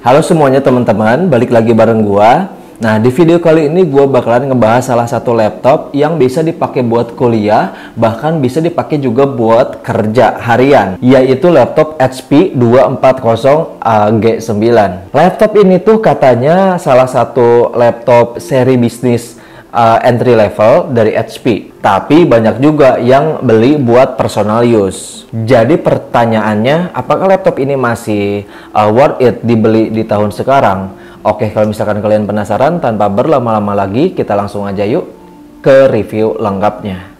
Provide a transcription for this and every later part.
Halo semuanya teman-teman, balik lagi bareng gua. Nah, di video kali ini gua bakalan ngebahas salah satu laptop yang bisa dipakai buat kuliah, bahkan bisa dipakai juga buat kerja harian, yaitu laptop HP 240 G9. Laptop ini tuh katanya salah satu laptop seri bisnis entry level dari HP, tapi banyak juga yang beli buat personal use. Jadi pertanyaannya, apakah laptop ini masih worth it dibeli di tahun sekarang? Oke, kalau misalkan kalian penasaran, tanpa berlama-lama lagi, kita langsung aja yuk ke review lengkapnya.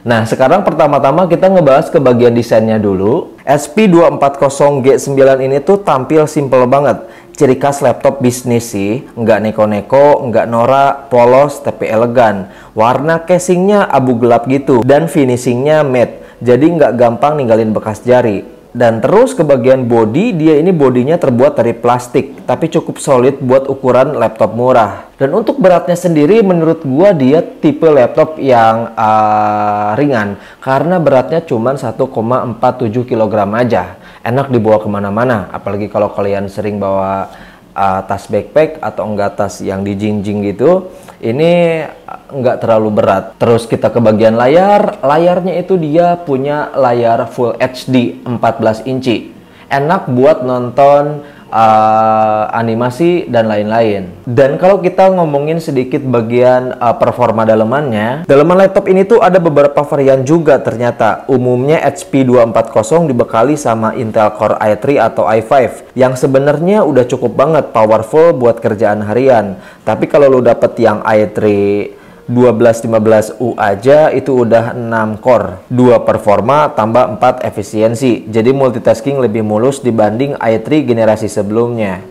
Nah, sekarang pertama-tama kita ngebahas ke bagian desainnya dulu. HP 240 G9 ini tuh tampil simple banget. Ciri khas laptop bisnis sih, nggak neko-neko, nggak norak, polos, tapi elegan. Warna casingnya abu gelap gitu, dan finishingnya matte, jadi nggak gampang ninggalin bekas jari. Dan terus ke bagian body, dia ini bodinya terbuat dari plastik, tapi cukup solid buat ukuran laptop murah. Dan untuk beratnya sendiri, menurut gua dia tipe laptop yang ringan, karena beratnya cuma 1,47 kg aja. Enak dibawa kemana-mana, apalagi kalau kalian sering bawa tas backpack atau enggak tas yang dijingjing gitu, ini enggak terlalu berat. Terus kita ke bagian layar. Layarnya itu dia punya layar Full HD 14 inci. Enak buat nonton animasi dan lain-lain. Dan kalau kita ngomongin sedikit bagian performa dalemannya, daleman laptop ini tuh ada beberapa varian juga ternyata. Umumnya HP 240 dibekali sama Intel Core i3 atau i5 yang sebenarnya udah cukup banget powerful buat kerjaan harian. Tapi kalau lu dapet yang i3 1215U aja itu udah 6 core, 2 performa tambah 4 efisiensi. Jadi multitasking lebih mulus dibanding i3 generasi sebelumnya.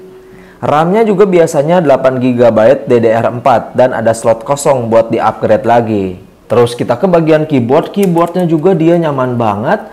RAM-nya juga biasanya 8GB DDR4 dan ada slot kosong buat di-upgrade lagi. Terus kita ke bagian keyboard. Keyboardnya juga dia nyaman banget.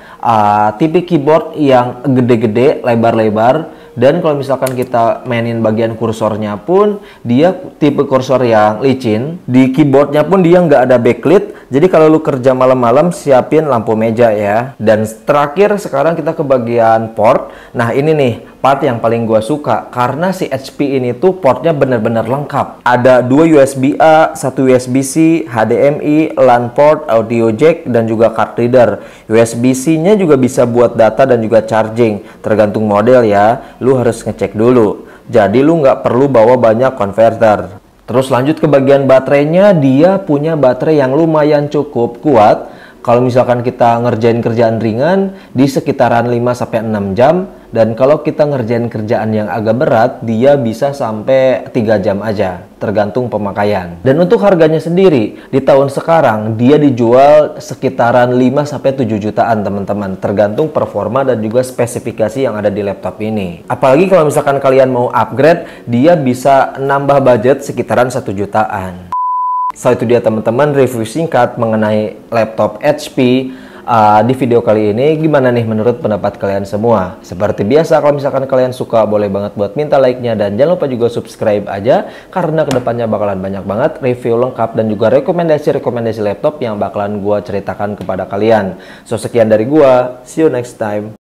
Tipe keyboard yang gede-gede, lebar-lebar. Dan kalau misalkan kita mainin bagian kursornya pun, dia tipe kursor yang licin. Di keyboardnya pun dia nggak ada backlit. Jadi kalau lu kerja malam-malam, siapin lampu meja ya. Dan terakhir sekarang kita ke bagian port. Nah ini nih part yang paling gua suka, karena si HP ini tuh portnya bener-bener lengkap. Ada 2 USB-A, 1 USB-C, HDMI, LAN port, audio jack, dan juga card reader. USB-C-nya juga bisa buat data dan juga charging, tergantung model ya. Lu harus ngecek dulu. Jadi lu nggak perlu bawa banyak converter. Terus lanjut ke bagian baterainya, dia punya baterai yang lumayan cukup kuat. Kalau misalkan kita ngerjain kerjaan ringan di sekitaran 5-6 jam, dan kalau kita ngerjain kerjaan yang agak berat, dia bisa sampai 3 jam aja, tergantung pemakaian. Dan untuk harganya sendiri, di tahun sekarang dia dijual sekitaran 5-7 jutaan teman-teman, tergantung performa dan juga spesifikasi yang ada di laptop ini. Apalagi kalau misalkan kalian mau upgrade, dia bisa nambah budget sekitaran 1 jutaan. So itu dia teman-teman review singkat mengenai laptop HP di video kali ini. Gimana nih menurut pendapat kalian semua? Seperti biasa, kalau misalkan kalian suka boleh banget buat minta like-nya, dan jangan lupa juga subscribe aja, karena kedepannya bakalan banyak banget review lengkap dan juga rekomendasi-rekomendasi laptop yang bakalan gua ceritakan kepada kalian. So sekian dari gua, see you next time.